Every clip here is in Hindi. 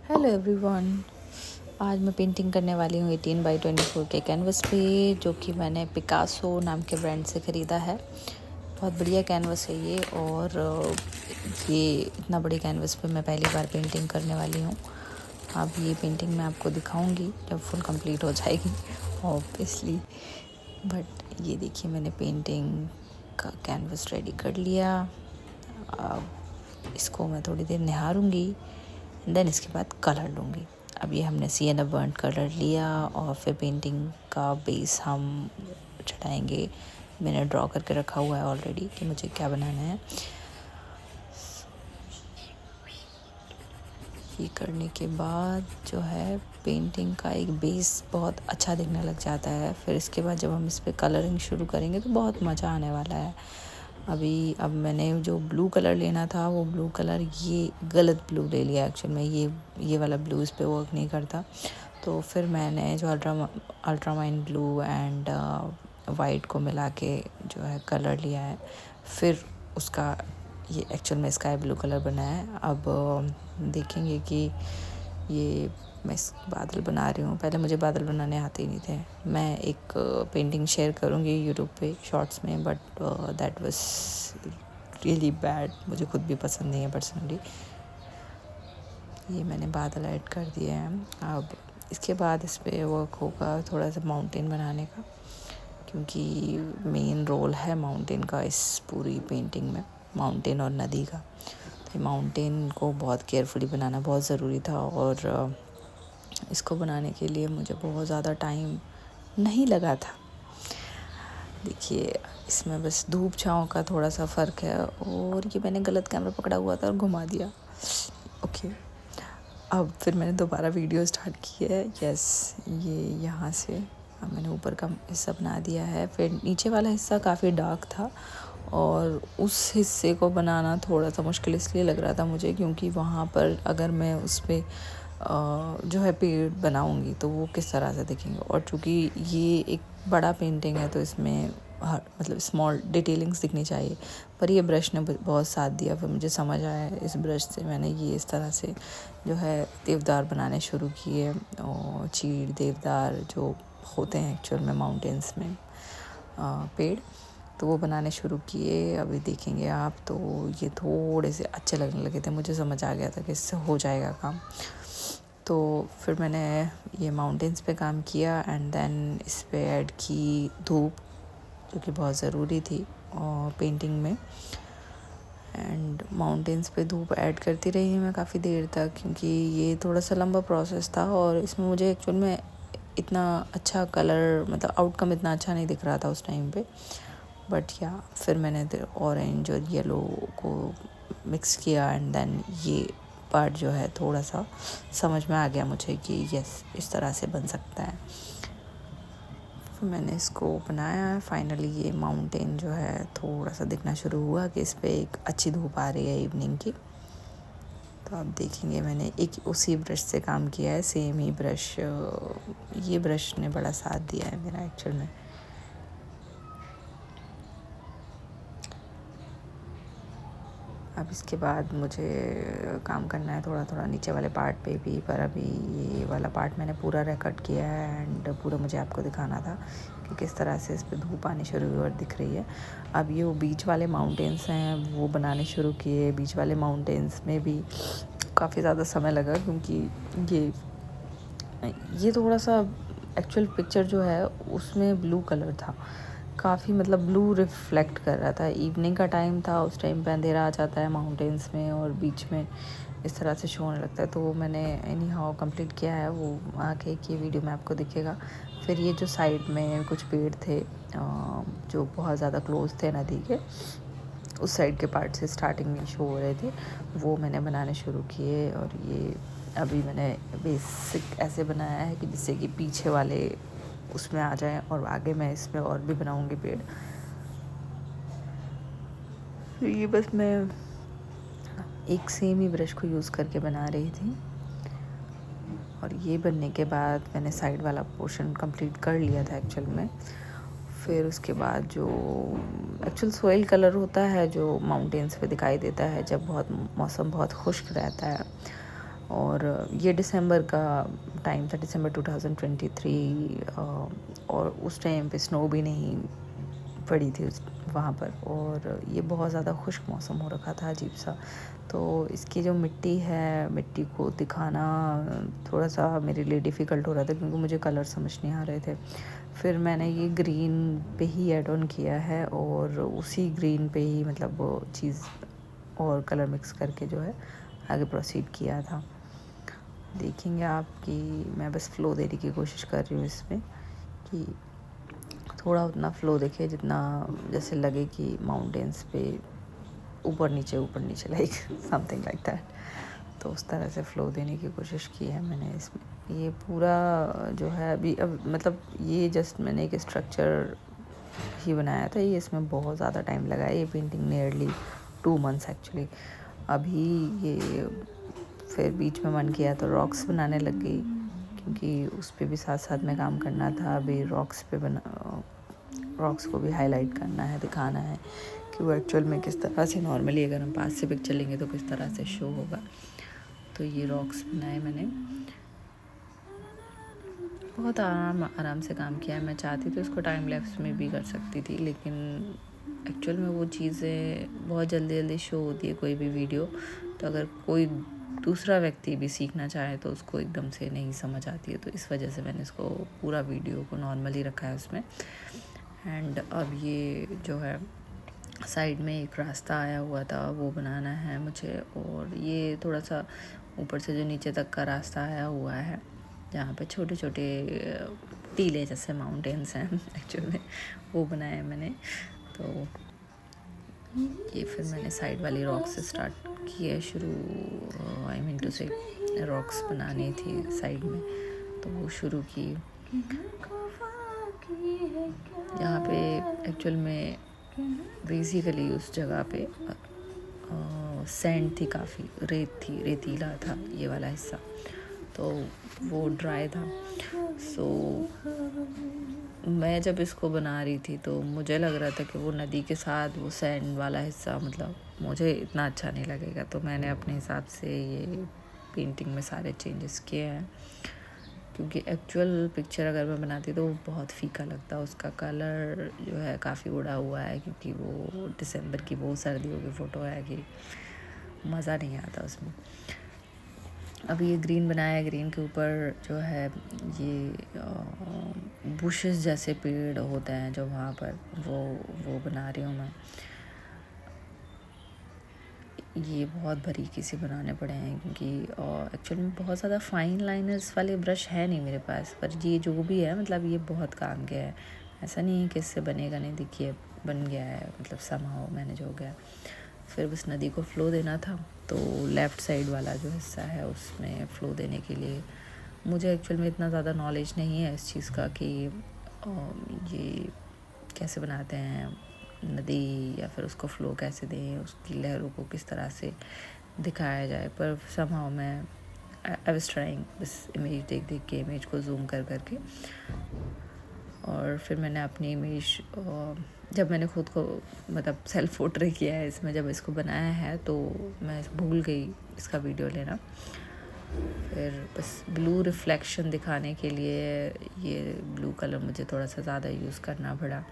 Hello everyone. आज मैं पेंटिंग करने वाली हूँ 18x24 के कैनवस पे, जो कि मैंने पिकासो नाम के ब्रांड से ख़रीदा है। बहुत बढ़िया कैनवस है ये, और ये इतना बड़ी कैनवस पे मैं पहली बार पेंटिंग करने वाली हूँ। अब ये पेंटिंग मैं आपको दिखाऊंगी जब फुल कंप्लीट हो जाएगी ऑब्वियसली। बट ये देखिए, मैंने पेंटिंग का कैनवस रेडी कर लिया। अब इसको मैं थोड़ी देर निहारूंगी, देन इसके बाद कलर लूँगी। अब ये हमने सिएना बर्न कलर लिया और फिर पेंटिंग का बेस हम चढ़ाएंगे। मैंने ड्रॉ करके रखा हुआ है ऑलरेडी कि मुझे क्या बनाना है। ये करने के बाद जो है पेंटिंग का एक बेस बहुत अच्छा दिखने लग जाता है। फिर इसके बाद जब हम इस पर कलरिंग शुरू करेंगे तो बहुत मज़ा आने वाला है। अब मैंने जो ब्लू कलर लेना था वो ब्लू कलर ये गलत ब्लू ले लिया एक्चुअल में। ये वाला ब्लू इस पे वर्क नहीं करता। तो फिर मैंने जो अल्ट्रामाइन ब्लू एंड वाइट को मिला के जो है कलर लिया है। फिर उसका ये एक्चुअल में स्काई ब्लू कलर बना है। अब देखेंगे कि ये मैं बादल बना रही हूँ। पहले मुझे बादल बनाने आते ही नहीं थे। मैं एक पेंटिंग शेयर करूँगी यूट्यूब पे शॉर्ट्स में, but that was really bad. मुझे खुद भी पसंद नहीं है पर्सनली। ये मैंने बादल ऐड कर दिए हैं। अब इसके बाद इस पर वर्क होगा थोड़ा सा माउंटेन बनाने का, क्योंकि मेन रोल है माउंटेन का इस पूरी पेंटिंग में, माउंटेन और नदी का। तो माउंटेन को बहुत केयरफुली बनाना बहुत ज़रूरी था, और इसको बनाने के लिए मुझे बहुत ज़्यादा टाइम नहीं लगा था। देखिए, इसमें बस धूप छाँव का थोड़ा सा फ़र्क है, और ये मैंने गलत कैमरा पकड़ा हुआ था और घुमा दिया। ओके, अब फिर मैंने दोबारा वीडियो स्टार्ट की है। यस, ये यहाँ से अब मैंने ऊपर का हिस्सा बना दिया है। फिर नीचे वाला हिस्सा काफ़ी डार्क था, और उस हिस्से को बनाना थोड़ा सा मुश्किल इसलिए लग रहा था मुझे, क्योंकि वहाँ पर अगर मैं उस पर जो है पेड़ बनाऊंगी तो वो किस तरह से दिखेंगे। और चूँकि ये एक बड़ा पेंटिंग है तो इसमें मतलब स्मॉल डिटेलिंग्स दिखनी चाहिए। पर ये ब्रश ने बहुत साथ दिया। फिर मुझे समझ आया, इस ब्रश से मैंने ये इस तरह से जो है देवदार बनाने शुरू किए, और चीड़ देवदार जो होते हैं एक्चुअल में माउंटेन्स में पेड़, तो वो बनाने शुरू किए। अभी देखेंगे आप, तो ये थोड़े से अच्छे लगने लगे थे। मुझे समझ आ गया था कि इससे हो जाएगा काम। तो फिर मैंने ये माउंटेन्स पे काम किया, एंड देन इस पे ऐड की धूप, जो कि बहुत ज़रूरी थी और पेंटिंग में। एंड माउंटेन्स पे धूप ऐड करती रही मैं काफ़ी देर तक, क्योंकि ये थोड़ा सा लंबा प्रोसेस था, और इसमें मुझे एक्चुअल में इतना अच्छा कलर, मतलब आउटकम इतना अच्छा नहीं दिख रहा था उस टाइम पे। बट या फिर मैंने ऑरेंज और येलो को मिक्स किया, एंड देन ये पार्ट जो है थोड़ा सा समझ में आ गया मुझे कि यस, इस तरह से बन सकता है। फिर मैंने इसको बनाया है। फाइनली ये माउंटेन जो है थोड़ा सा दिखना शुरू हुआ कि इस पर एक अच्छी धूप आ रही है इवनिंग की। तो आप देखेंगे मैंने एक उसी ब्रश से काम किया है, सेम ही ब्रश। ये ब्रश ने बड़ा साथ दिया है मेरा एक्चुअल में। अब इसके बाद मुझे काम करना है थोड़ा थोड़ा नीचे वाले पार्ट पे भी, पर अभी ये वाला पार्ट मैंने पूरा रिकॉर्ड किया है, एंड पूरा मुझे आपको दिखाना था कि किस तरह से इस पर धूप आनी शुरू हुई और दिख रही है। अब ये वो बीच वाले माउंटेन्स हैं वो बनाने शुरू किए। बीच वाले माउंटेन्स में भी काफ़ी ज़्यादा समय लगा, क्योंकि ये थोड़ा सा एक्चुअल पिक्चर जो है उसमें ब्लू कलर था काफ़ी, मतलब ब्लू रिफ्लेक्ट कर रहा था। इवनिंग का टाइम था, उस टाइम पे अंधेरा आ जाता है माउंटेन्स में, और बीच में इस तरह से शो होने लगता है। तो वो मैंने एनी हाउ कंप्लीट किया है। वो आगे की वीडियो में आपको दिखेगा। फिर ये जो साइड में कुछ पेड़ थे जो बहुत ज़्यादा क्लोज थे नदी के, उस साइड के पार्ट से स्टार्टिंग में शो हो रहे थे, वो मैंने बनाने शुरू किए। और ये अभी मैंने बेसिक ऐसे बनाया है कि जिससे कि पीछे वाले उसमें आ जाए, और आगे मैं इसमें और भी बनाऊंगी पेड़। तो ये बस मैं एक सेम ही ब्रश को यूज़ करके बना रही थी, और ये बनने के बाद मैंने साइड वाला पोर्शन कंप्लीट कर लिया था एक्चुअल में। फिर उसके बाद जो एक्चुअल सॉइल कलर होता है जो माउंटेन्स पे दिखाई देता है जब मौसम बहुत खुश्क रहता है, और ये दिसंबर का टाइम था, दिसंबर 2023, और उस टाइम पे स्नो भी नहीं पड़ी थी वहाँ पर, और ये बहुत ज़्यादा खुश्क मौसम हो रखा था, अजीब सा। तो इसकी जो मिट्टी है, मिट्टी को दिखाना थोड़ा सा मेरे लिए डिफ़िकल्ट हो रहा था, क्योंकि मुझे कलर समझ नहीं आ रहे थे। फिर मैंने ये ग्रीन पे ही ऐड ऑन किया है, और उसी ग्रीन पे ही मतलब वो चीज़ और कलर मिक्स करके जो है आगे प्रोसीड किया था। देखेंगे आप कि मैं बस फ़्लो देने की कोशिश कर रही हूँ इसमें, कि थोड़ा उतना फ़्लो दिखे जितना जैसे लगे कि माउंटेन्स पे ऊपर नीचे लाइक समथिंग लाइक दैट। तो उस तरह से फ़्लो देने की कोशिश की है मैंने इसमें। ये पूरा जो है अभी अब मतलब ये जस्ट मैंने एक स्ट्रक्चर ही बनाया था, ये इसमें बहुत ज़्यादा टाइम लगा है, ये पेंटिंग नियरली 2 मंथ्स एक्चुअली। अभी ये फिर बीच में मन किया तो रॉक्स बनाने लग गई, क्योंकि उस पे भी साथ साथ में काम करना था। अभी रॉक्स को भी हाईलाइट करना है, दिखाना है कि वो एक्चुअल में किस तरह से, नॉर्मली अगर हम पास से पिक्चर लेंगे तो किस तरह से शो होगा। तो ये रॉक्स बनाए मैंने, बहुत आराम से काम किया है। मैं चाहती थी उसको टाइम लैप्स में भी कर सकती थी, लेकिन एक्चुअल में वो चीज़ें बहुत जल्दी शो होती है कोई भी वीडियो, तो अगर कोई दूसरा व्यक्ति भी सीखना चाहे तो उसको एकदम से नहीं समझ आती है। तो इस वजह से मैंने इसको पूरा वीडियो को नॉर्मली रखा है उसमें। एंड अब ये जो है साइड में एक रास्ता आया हुआ था, वो बनाना है मुझे। और ये थोड़ा सा ऊपर से जो नीचे तक का रास्ता आया हुआ है, जहाँ पे छोटे छोटे टीले जैसे माउंटेन्स हैं एक्चुअल में, वो बनाए मैंने। तो ये फिर मैंने साइड वाली रॉक से स्टार्ट किया शुरू, आई मीन टू से रॉक्स बनानी थी साइड में, तो वो शुरू की। यहाँ पे एक्चुअल में बेसिकली उस जगह पे सैंड थी, काफ़ी रेत थी, रेतीला था ये वाला हिस्सा, तो वो ड्राई था। सो मैं जब इसको बना रही थी तो मुझे लग रहा था कि वो नदी के साथ वो सैंड वाला हिस्सा मतलब मुझे इतना अच्छा नहीं लगेगा, तो मैंने अपने हिसाब से ये पेंटिंग में सारे चेंजेस किए हैं। क्योंकि एक्चुअल पिक्चर अगर मैं बनाती तो वो बहुत फीका लगता, उसका कलर जो है काफ़ी उड़ा हुआ है, क्योंकि वो दिसंबर की वो सर्दियों की फ़ोटो है कि मज़ा नहीं आता उसमें। अब ये ग्रीन बनाया है, ग्रीन के ऊपर जो है ये बुशेस जैसे पेड़ होते हैं जो वहाँ पर, वो बना रही हूँ मैं। ये बहुत बारीकी से बनाने पड़े हैं, क्योंकि एक्चुअल में बहुत ज़्यादा फाइन लाइनर्स वाले ब्रश है नहीं मेरे पास, पर ये जो भी है मतलब ये बहुत काम गया है। ऐसा नहीं है कि इससे बनेगा नहीं, देखिए बन गया है, मतलब समहाउ मैनेज हो गया। फिर बस नदी को फ़्लो देना था, तो लेफ़्ट साइड वाला जो हिस्सा है उसमें फ़्लो देने के लिए मुझे एक्चुअल में इतना ज़्यादा नॉलेज नहीं है इस चीज़ का कि ये कैसे बनाते हैं नदी, या फिर उसको फ़्लो कैसे दें, उसकी लहरों को किस तरह से दिखाया जाए। पर समहाउ मैं आई वाज ट्राइंग, बस इमेज देख के इमेज को जूम कर करके। और फिर मैंने अपनी इमेज, जब मैंने खुद को मतलब सेल्फ पोर्ट्रेट किया है इसमें, जब इसको बनाया है तो मैं भूल गई इसका वीडियो लेना। फिर बस ब्लू रिफ्लेक्शन दिखाने के लिए ये ब्लू कलर मुझे थोड़ा सा ज़्यादा यूज़ करना पड़ा।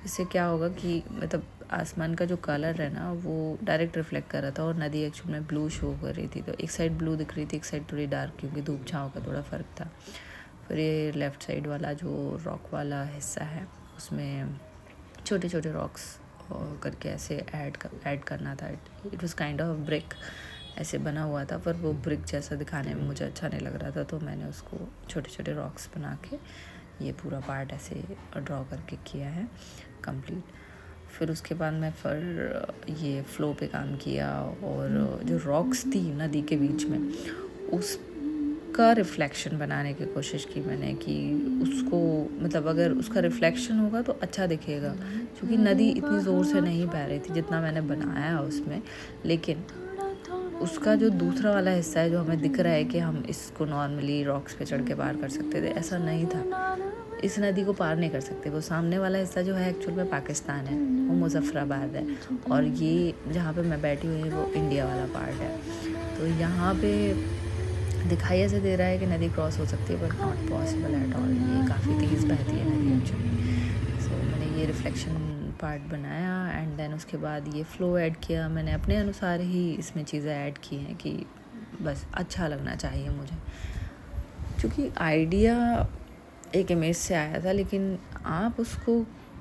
इससे क्या होगा कि मतलब आसमान का जो कलर है ना वो डायरेक्ट रिफ्लेक्ट कर रहा था, और नदी एक्चुअल में ब्लू शो कर रही थी, तो एक साइड ब्लू दिख रही थी, एक साइड थोड़ी डार्क, क्योंकि धूप छाँव का थोड़ा फ़र्क था। फिर ये लेफ़्ट साइड वाला जो रॉक वाला हिस्सा है उसमें छोटे छोटे रॉक्स करके ऐसे ऐड करना था। It was kind of brick ऐसे बना हुआ था, पर वो ब्रिक जैसा दिखाने में मुझे अच्छा नहीं लग रहा था, तो मैंने उसको छोटे छोटे रॉक्स बना के ये पूरा पार्ट ऐसे ड्रॉ करके किया है कंप्लीट। फिर उसके बाद मैं फिर ये फ़्लो पे काम किया, और जो रॉक्स थी नदी के बीच में उसका रिफ्लेक्शन बनाने की कोशिश की मैंने, कि उसको मतलब अगर उसका रिफ्लेक्शन होगा तो अच्छा दिखेगा, क्योंकि नदी इतनी ज़ोर से नहीं बह रही थी जितना मैंने बनाया उसमें। लेकिन उसका जो दूसरा वाला हिस्सा है जो हमें दिख रहा है कि हम इसको नॉर्मली रॉक्स पे चढ़ के पार कर सकते थे, ऐसा नहीं था। इस नदी को पार नहीं कर सकते। वो सामने वाला हिस्सा जो है एक्चुअल में पाकिस्तान है, वो मुजफ्फराबाद है, और ये जहाँ पे मैं बैठी हुई हूँ वो इंडिया वाला पार्ट है। तो यहाँ पे दिखाई ऐसे दे रहा है कि नदी क्रॉस हो सकती है, but not possible at all. ये काफ़ी तेज़ बहती है नदी एक्चुअली। सो मैंने ये रिफ्लेक्शन पार्ट बनाया एंड देन उसके बाद ये फ़्लो ऐड किया। मैंने अपने अनुसार ही इसमें चीज़ें ऐड की हैं कि बस अच्छा लगना चाहिए मुझे, क्योंकि आइडिया एक इमेज से आया था, लेकिन आप उसको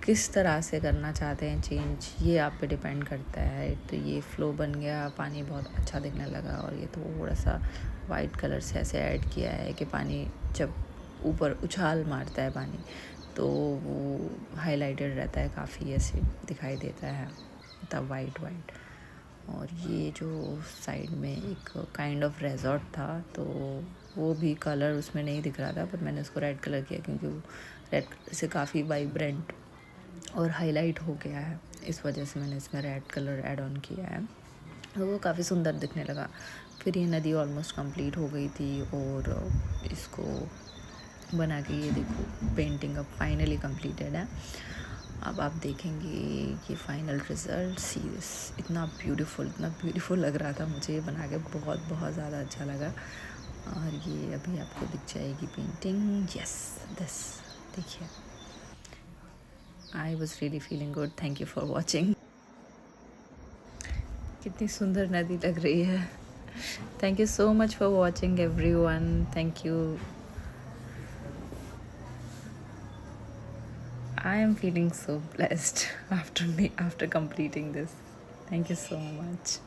किस तरह से करना चाहते हैं चेंज, ये आप पे डिपेंड करता है। तो ये फ़्लो बन गया, पानी बहुत अच्छा दिखने लगा, और ये थोड़ा सा वाइट कलर से ऐसे ऐड किया है कि पानी जब ऊपर उछाल मारता है पानी तो वो हाईलाइटेड रहता है, काफ़ी ऐसे दिखाई देता है, तब वाइट वाइट। और ये जो साइड में एक काइंड ऑफ रेजॉर्ट था, तो वो भी कलर उसमें नहीं दिख रहा था, पर मैंने उसको रेड कलर किया क्योंकि वो रेड कलर से काफ़ी वाइब्रेंट और हाईलाइट हो गया है, इस वजह से मैंने इसमें रेड कलर ऐड ऑन किया है, तो वो काफ़ी सुंदर दिखने लगा। फिर ये नदी ऑलमोस्ट कंप्लीट हो गई थी, और इसको बना के ये देखो पेंटिंग अब फाइनली कंप्लीटेड है। अब आप देखेंगे ये फाइनल रिज़ल्ट। सी दिस, इतना ब्यूटीफुल लग रहा था मुझे ये बना के, बहुत ज़्यादा अच्छा लगा। और ये अभी आपको दिख जाएगी पेंटिंग। यस, दिस देखिए। I was really feeling good. Thank you for watching. कितनी सुंदर नदी लग रही है। Thank you so much for watching everyone. Thank you. I am feeling so blessed after completing this. Thank you so much.